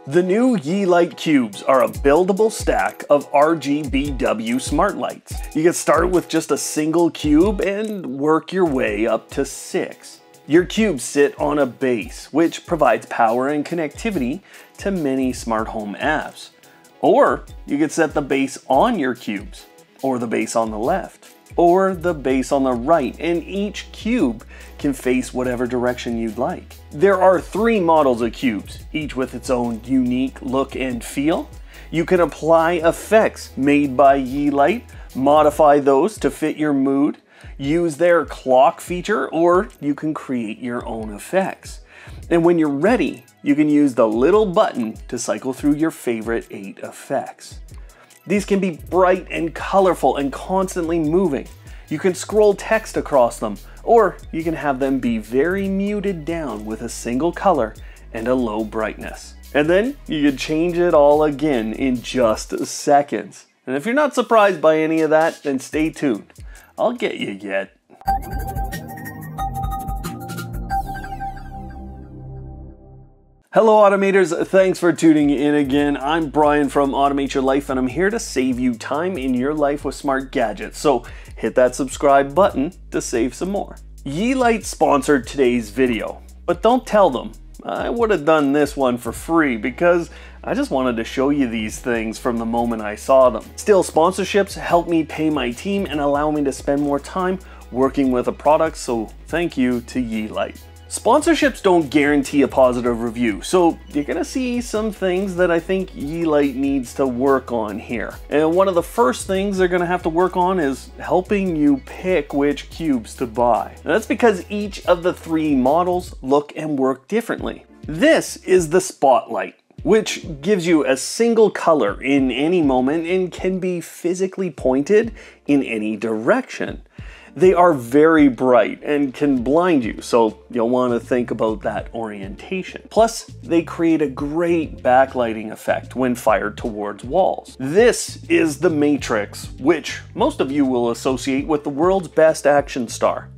The new Yeelight Cubes are a buildable stack of RGBW smart lights. You get started with just a single cube and work your way up to 6. Your cubes sit on a base, which provides power and connectivity to many smart home apps. Or you could set the base on your cubes, or the base on the left, or the base on the right, and each cube can face whatever direction you'd like. There are 3 models of cubes, each with its own unique look and feel. You can apply effects made by Yeelight, modify those to fit your mood, use their clock feature, or you can create your own effects. And when you're ready, you can use the little button to cycle through your favorite 8 effects. These can be bright and colorful and constantly moving. You can scroll text across them, or you can have them be very muted down with a single color and a low brightness. And then you can change it all again in just seconds. And if you're not surprised by any of that, then stay tuned. I'll get you yet. Hello Automators, thanks for tuning in again. I'm Brian from Automate Your Life and I'm here to save you time in your life with smart gadgets. So hit that subscribe button to save some more. Yeelight sponsored today's video, but don't tell them. I would have done this one for free because I just wanted to show you these things from the moment I saw them. Still, sponsorships help me pay my team and allow me to spend more time working with a product, so thank you to Yeelight. Sponsorships don't guarantee a positive review, so you're gonna see some things that I think Yeelight needs to work on here. And one of the first things they're gonna have to work on is helping you pick which cubes to buy. Now, that's because each of the 3 models look and work differently. This is the Spotlight, which gives you a single color in any moment and can be physically pointed in any direction. They are very bright and can blind you, so you'll want to think about that orientation. Plus, they create a great backlighting effect when fired towards walls. This is the Matrix, which most of you will associate with the world's best action star.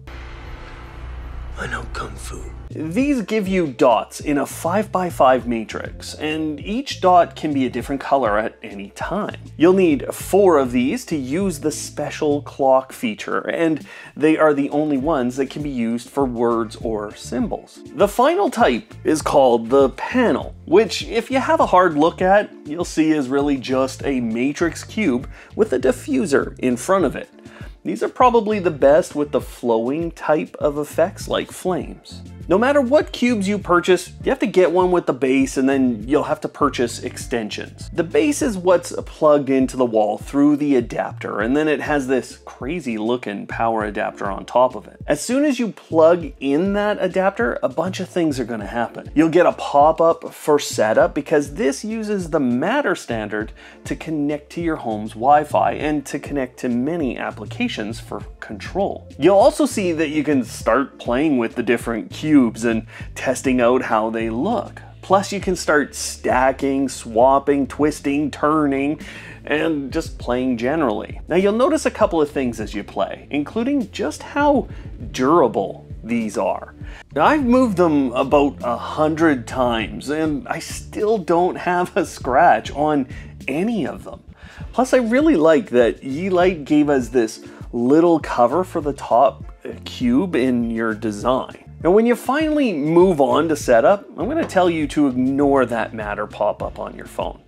I know Kung Fu. These give you dots in a 5x5 matrix, and each dot can be a different color at any time. You'll need 4 of these to use the special clock feature, and they are the only ones that can be used for words or symbols. The final type is called the panel, which if you have a hard look at, you'll see is really just a matrix cube with a diffuser in front of it. These are probably the best with the flowing type of effects like flames. No matter what cubes you purchase, you have to get one with the base and then you'll have to purchase extensions. The base is what's plugged into the wall through the adapter, and then it has this crazy looking power adapter on top of it. As soon as you plug in that adapter, a bunch of things are gonna happen. You'll get a pop-up for setup because this uses the Matter standard to connect to your home's Wi-Fi and to connect to many applications for control. You'll also see that you can start playing with the different cubes and testing out how they look. Plus you can start stacking, swapping, twisting, turning, and just playing generally. Now you'll notice a couple of things as you play, including just how durable these are. Now, I've moved them about 100 times and I still don't have a scratch on any of them. Plus I really like that Yeelight gave us this little cover for the top cube in your design. Now when you finally move on to setup, I'm going to tell you to ignore that Matter pop-up on your phone.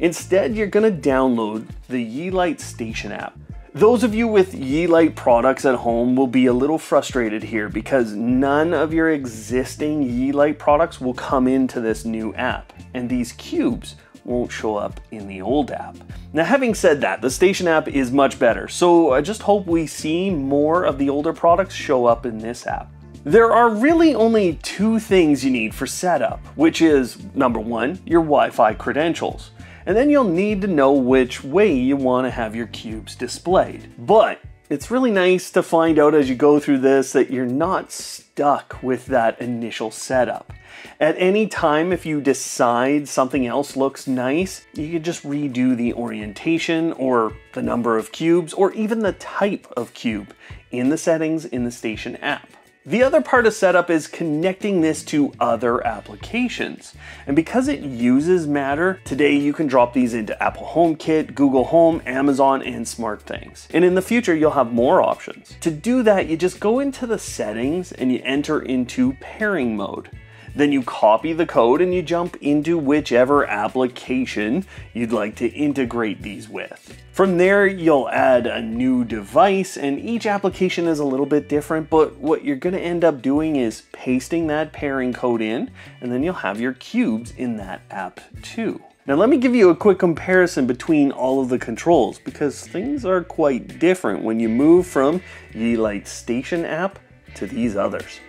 Instead, you're going to download the Yeelight Station app. Those of you with Yeelight products at home will be a little frustrated here because none of your existing Yeelight products will come into this new app, and these cubes won't show up in the old app. Now having said that, the Station app is much better, so I just hope we see more of the older products show up in this app. There are really only 2 things you need for setup, which is number 1, your Wi-Fi credentials. And then you'll need to know which way you want to have your cubes displayed. But it's really nice to find out as you go through this that you're not stuck with that initial setup. At any time, if you decide something else looks nice, you can just redo the orientation or the number of cubes or even the type of cube in the settings in the Station app. The other part of setup is connecting this to other applications. And because it uses Matter, today you can drop these into Apple HomeKit, Google Home, Amazon, and SmartThings. And in the future, you'll have more options. To do that, you just go into the settings and you enter into pairing mode. Then you copy the code and you jump into whichever application you'd like to integrate these with. From there, you'll add a new device, and each application is a little bit different, but what you're gonna end up doing is pasting that pairing code in, and then you'll have your cubes in that app too. Now let me give you a quick comparison between all of the controls, because things are quite different when you move from Yeelight Station app to these others.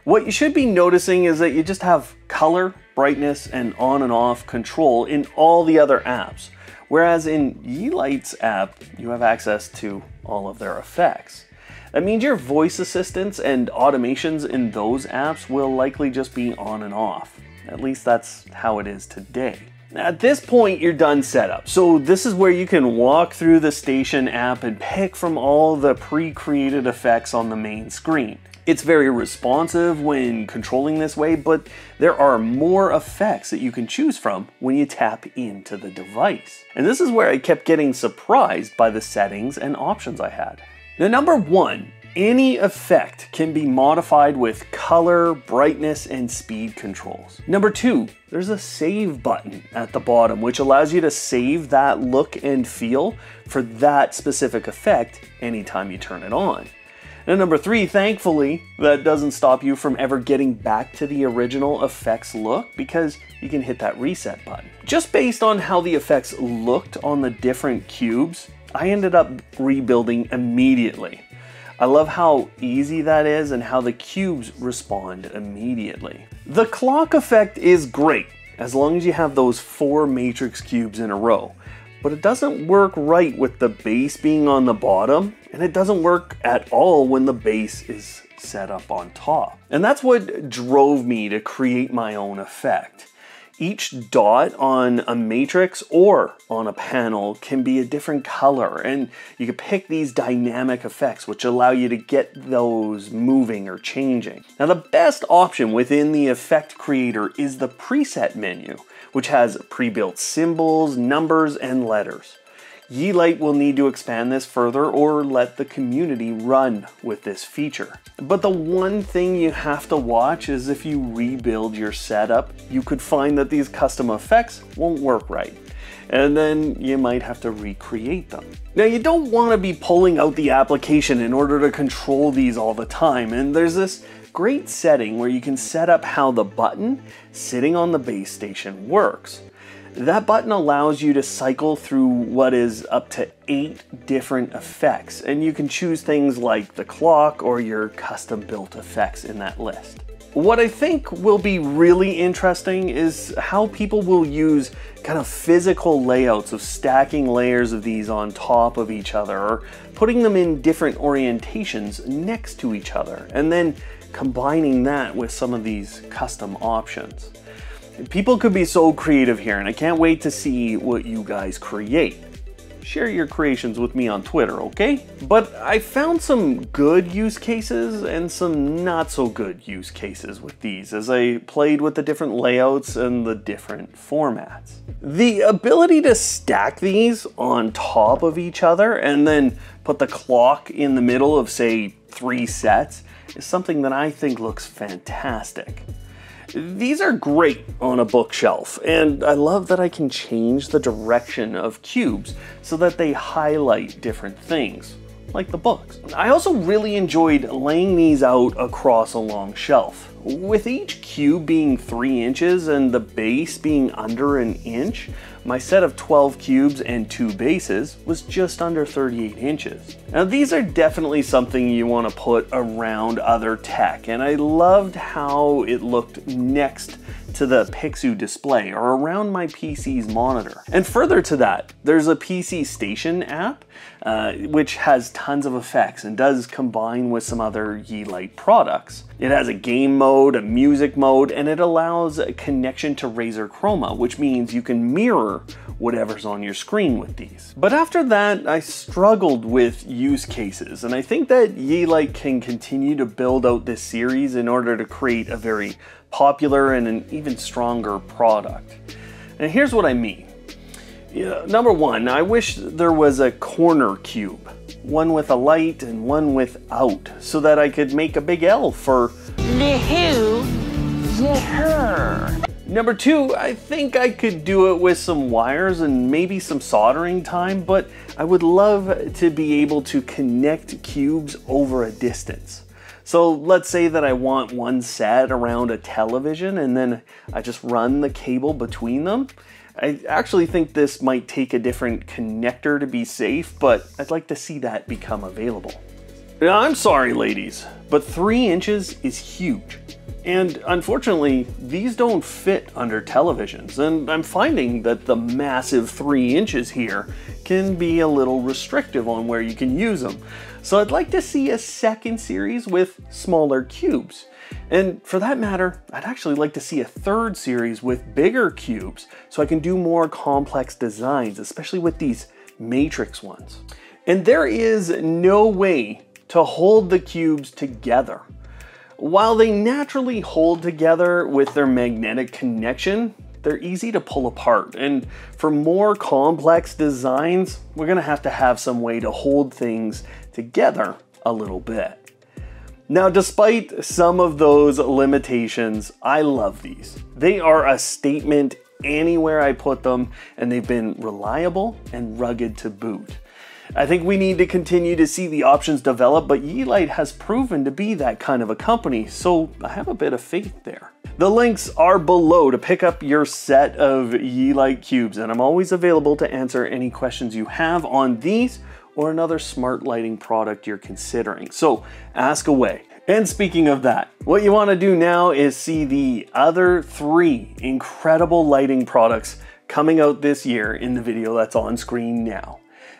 What you should be noticing is that you just have color, brightness, and on and off control in all the other apps. Whereas in Yeelight's app, you have access to all of their effects. That means your voice assistants and automations in those apps will likely just be on and off. At least that's how it is today. At this point, you're done setup. So this is where you can walk through the Station app and pick from all the pre-created effects on the main screen. It's very responsive when controlling this way, but there are more effects that you can choose from when you tap into the device. And this is where I kept getting surprised by the settings and options I had. Now, number one, any effect can be modified with color, brightness, and speed controls. Number two, there's a save button at the bottom, which allows you to save that look and feel for that specific effect anytime you turn it on. And number three, thankfully, that doesn't stop you from ever getting back to the original effects look, because you can hit that reset button. Just based on how the effects looked on the different cubes, I ended up rebuilding immediately. I love how easy that is and how the cubes respond immediately. The clock effect is great, as long as you have those 4 matrix cubes in a row. But it doesn't work right with the base being on the bottom, and it doesn't work at all when the base is set up on top. And that's what drove me to create my own effect. Each dot on a matrix or on a panel can be a different color, and you can pick these dynamic effects which allow you to get those moving or changing. Now, the best option within the effect creator is the preset menu, which has pre-built symbols, numbers, and letters. Yeelight will need to expand this further or let the community run with this feature. But the one thing you have to watch is if you rebuild your setup, you could find that these custom effects won't work right. And then you might have to recreate them. Now, you don't want to be pulling out the application in order to control these all the time, and there's this great setting where you can set up how the button sitting on the base station works. That button allows you to cycle through what is up to 8 different effects, and you can choose things like the clock or your custom built effects in that list. What I think will be really interesting is how people will use kind of physical layouts of stacking layers of these on top of each other, or putting them in different orientations next to each other, and then combining that with some of these custom options. People could be so creative here, and I can't wait to see what you guys create. share your creations with me on Twitter, okay? But I found some good use cases and some not so good use cases with these as I played with the different layouts and the different formats. The ability to stack these on top of each other and then put the clock in the middle of, say, 3 sets is something that I think looks fantastic. These are great on a bookshelf, and I love that I can change the direction of cubes so that they highlight different things, like the books. I also really enjoyed laying these out across a long shelf. With each cube being 3 inches and the base being under an inch, my set of 12 cubes and 2 bases was just under 38 inches. Now these are definitely something you want to put around other tech, and I loved how it looked next to the Pixu display or around my PC's monitor. And further to that, there's a PC Station app which has tons of effects and does combine with some other Yeelight products. It has a game mode, a music mode, and it allows a connection to Razer Chroma, which means you can mirror whatever's on your screen with these. But after that, I struggled with use cases, and I think that Yeelight can continue to build out this series in order to create a very popular and an even stronger product. And here's what I mean. Number one, I wish there was a corner cube, one with a light and one without, so that I could make a big L for the who, the her. Number two, I think I could do it with some wires and maybe some soldering time, but I would love to be able to connect cubes over a distance. So let's say that I want one set around a television and then I just run the cable between them. I actually think this might take a different connector to be safe, but I'd like to see that become available. Now, I'm sorry, ladies, but 3 inches is huge. And unfortunately, these don't fit under televisions, and I'm finding that the massive 3 inches here can be a little restrictive on where you can use them. So I'd like to see a second series with smaller cubes. And for that matter, I'd actually like to see a third series with bigger cubes so I can do more complex designs, especially with these matrix ones. And there is no way to hold the cubes together. While they naturally hold together with their magnetic connection, they're easy to pull apart. And for more complex designs, we're gonna have to have some way to hold things together a little bit. Now, despite some of those limitations, I love these. They are a statement anywhere I put them, and they've been reliable and rugged to boot. I think we need to continue to see the options develop, but Yeelight has proven to be that kind of a company, so I have a bit of faith there. The links are below to pick up your set of Yeelight Cubes, and I'm always available to answer any questions you have on these or another smart lighting product you're considering. So ask away. And speaking of that, what you want to do now is see the other 3 incredible lighting products coming out this year in the video that's on screen now.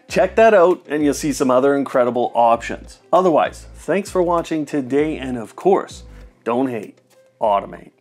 Check that out and you'll see some other incredible options. Otherwise, thanks for watching today, and of course, don't hate, automate.